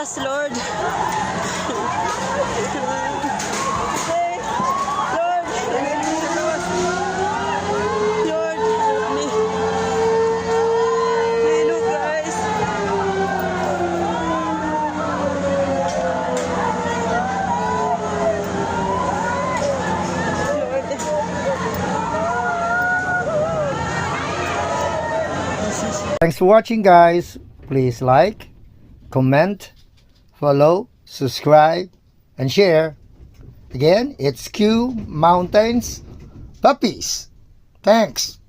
Jesus, Lord. Hey, Lord. Lord, help me. Hey, look, guys. Thanks for watching, guys. Please like, comment, follow, subscribe, and share. Again, it's Q Mountains Puppies. Thanks.